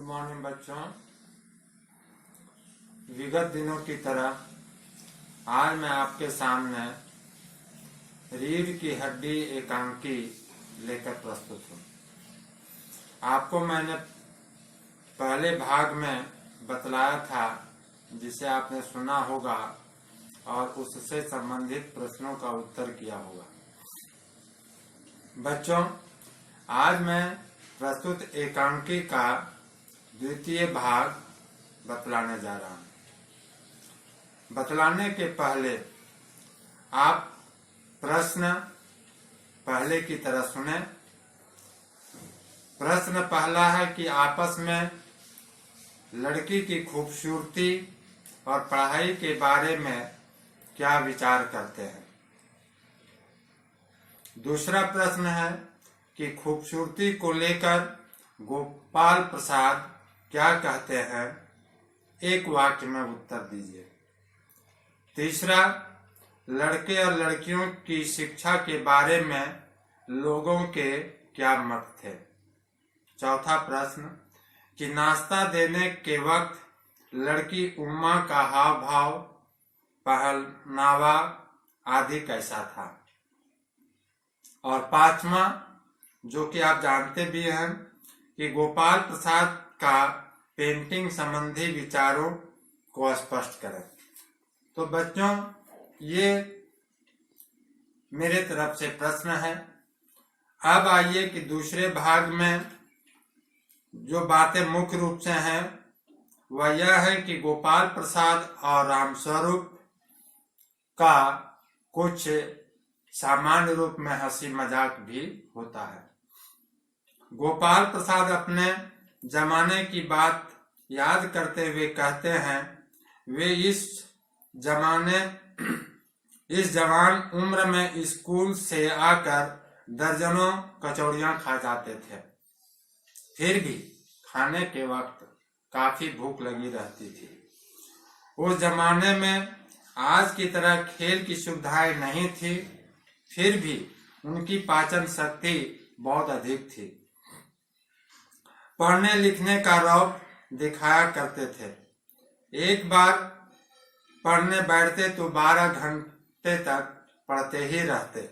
Good morning बच्चों। विगत दिनों की तरह आज मैं आपके सामने रीढ़ की हड्डी एकांकी लेकर प्रस्तुत हूँ। आपको मैंने पहले भाग में बतलाया था, जिसे आपने सुना होगा और उससे संबंधित प्रश्नों का उत्तर किया होगा। बच्चों, आज मैं प्रस्तुत एकांकी का द्वितीय भाग बतलाने जा रहा हूँ। बतलाने के पहले आप प्रश्न पहले की तरह सुने। प्रश्न पहला है कि आपस में लड़की की खूबसूरती और पढ़ाई के बारे में क्या विचार करते हैं। दूसरा प्रश्न है कि खूबसूरती को लेकर गोपाल प्रसाद क्या कहते हैं। एक वाक्य में उत्तर दीजिए। तीसरा, लड़के और लड़कियों की शिक्षा के बारे में लोगों के क्या मत थे। चौथा प्रश्न कि नाश्ता देने के वक्त लड़की उम्मा का हाव भाव, पहनावा आदि कैसा था। और पांचवा, जो कि आप जानते भी हैं, कि गोपाल प्रसाद का पेंटिंग संबंधी विचारों को स्पष्ट करें। तो बच्चों, ये मेरे तरफ से प्रश्न है। अब आइए कि दूसरे भाग में जो बातें मुख्य रूप से हैं वह यह है कि गोपाल प्रसाद और रामस्वरूप का कुछ सामान्य रूप में हंसी मजाक भी होता है। गोपाल प्रसाद अपने जमाने की बात याद करते हुए कहते हैं, वे इस जवान उम्र में स्कूल से आकर दर्जनों कचौड़ियां खा जाते थे। फिर भी खाने के वक्त काफी भूख लगी रहती थी। उस जमाने में आज की तरह खेल की सुविधाएं नहीं थी, फिर भी उनकी पाचन शक्ति बहुत अधिक थी। पढ़ने लिखने का रौब दिखाया करते थे। एक बार पढ़ने बैठते तो 12 घंटे तक पढ़ते ही रहते।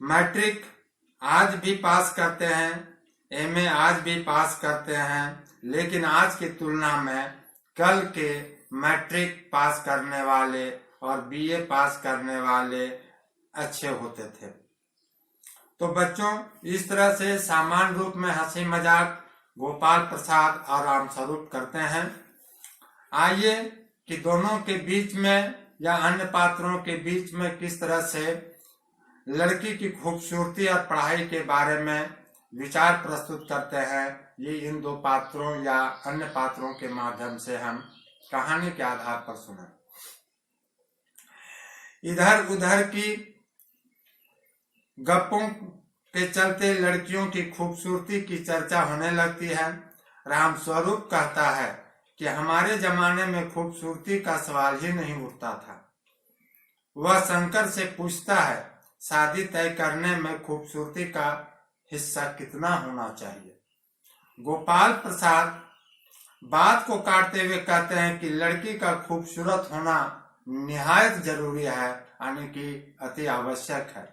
मैट्रिक आज भी पास करते हैं, एमए आज भी पास करते हैं, लेकिन आज की तुलना में कल के मैट्रिक पास करने वाले और बीए पास करने वाले अच्छे होते थे। तो बच्चों, इस तरह से सामान्य रूप में हंसी मजाक गोपाल प्रसाद और रामस्वरूप करते हैं। आइए कि दोनों के बीच में या अन्य पात्रों के बीच में किस तरह से लड़की की खूबसूरती और पढ़ाई के बारे में विचार प्रस्तुत करते हैं, ये इन दो पात्रों या अन्य पात्रों के माध्यम से हम कहानी के आधार पर सुने। इधर उधर की गप्पों के चलते लड़कियों की खूबसूरती की चर्चा होने लगती है। रामस्वरूप कहता है कि हमारे जमाने में खूबसूरती का सवाल ही नहीं उठता था। वह शंकर से पूछता है, शादी तय करने में खूबसूरती का हिस्सा कितना होना चाहिए। गोपाल प्रसाद बात को काटते हुए कहते हैं कि लड़की का खूबसूरत होना निहायत जरूरी है, यानी कि अति आवश्यक है,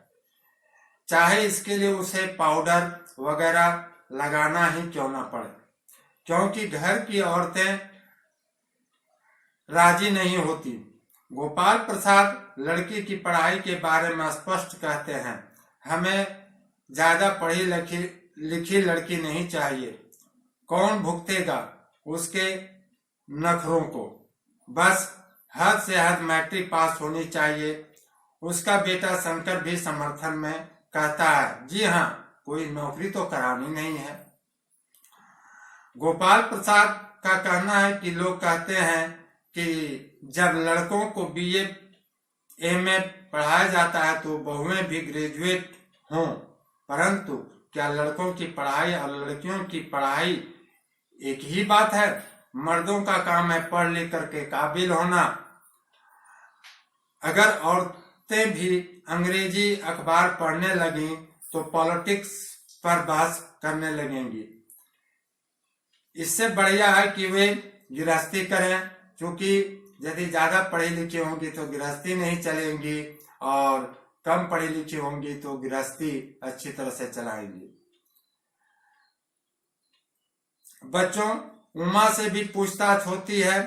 चाहे इसके लिए उसे पाउडर वगैरह लगाना ही क्यों न पड़े, क्योंकि घर की औरतें राजी नहीं होती। गोपाल प्रसाद लड़की की पढ़ाई के बारे में स्पष्ट कहते हैं, हमें ज्यादा पढ़ी लिखी लड़की नहीं चाहिए। कौन भुगतेगा उसके नखरों को, बस हद से हद मैट्रिक पास होनी चाहिए। उसका बेटा शंकर भी समर्थन में कहता है, जी हाँ, कोई नौकरी तो करानी नहीं है। गोपाल प्रसाद का कहना है कि लोग कहते हैं कि जब लड़कों को बीए एमए पढ़ाया जाता है तो बहुएं भी ग्रेजुएट हों, परंतु क्या लड़कों की पढ़ाई और लड़कियों की पढ़ाई एक ही बात है। मर्दों का काम है पढ़ लिख करके काबिल होना। अगर औरतें भी अंग्रेजी अखबार पढ़ने लगी तो पॉलिटिक्स पर बहस करने लगेंगी। इससे बढ़िया है कि वे गृहस्थी करें, क्योंकि यदि ज्यादा पढ़ी लिखी होंगी तो गृहस्थी नहीं चलेंगी और कम पढ़ी लिखी होंगी तो गृहस्थी अच्छी तरह से चलाएंगी। बच्चों, उमा से भी पूछताछ होती है।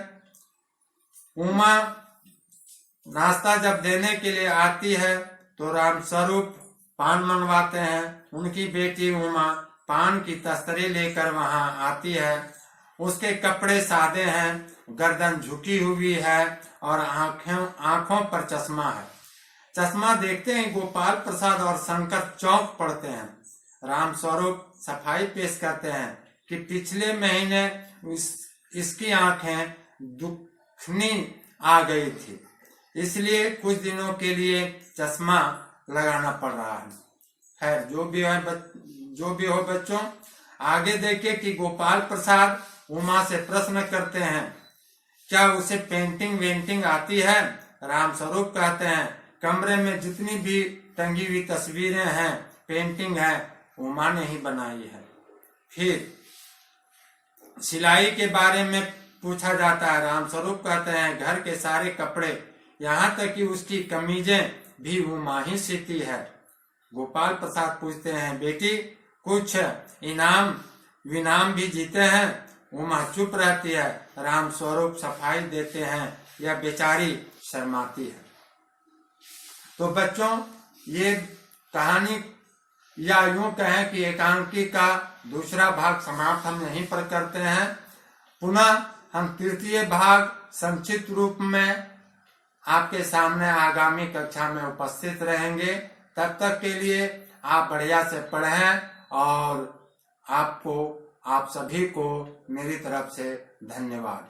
उमा नाश्ता जब देने के लिए आती है तो रामस्वरूप पान मंगवाते हैं। उनकी बेटी उमा पान की तस्तरी लेकर वहां आती है। उसके कपड़े सादे हैं, गर्दन झुकी हुई है और आंखों पर चश्मा है। चश्मा देखते ही गोपाल प्रसाद और शंकर चौंक पड़ते हैं। रामस्वरूप सफाई पेश करते हैं कि पिछले महीने इसकी आंखें दुखनी आ गई थी, इसलिए कुछ दिनों के लिए चश्मा लगाना पड़ रहा है। खैर, जो भी हो बच्चों, आगे देखिए कि गोपाल प्रसाद उमा से प्रश्न करते हैं, क्या उसे पेंटिंग वेंटिंग आती है? रामस्वरूप कहते हैं, कमरे में जितनी भी टंगी हुई तस्वीरें हैं, पेंटिंग है, उमा ने ही बनाई है। फिर सिलाई के बारे में पूछा जाता है। रामस्वरूप कहते हैं, घर के सारे कपड़े, यहाँ तक कि उसकी कमीजें भी उमा ही सीती है। गोपाल प्रसाद पूछते हैं, बेटी कुछ इनाम विनाम भी जीते हैं? उमा चुप रहती है। रामस्वरूप सफाई देते हैं, यह बेचारी शर्माती है। तो बच्चों, ये कहानी या यूं कहें कि एकांकी का दूसरा भाग समाप्त हम यहीं पर करते हैं। पुनः हम तृतीय भाग संक्षिप्त रूप में आपके सामने आगामी कक्षा में उपस्थित रहेंगे। तब तक के लिए आप बढ़िया से पढ़ें और आप सभी को मेरी तरफ से धन्यवाद।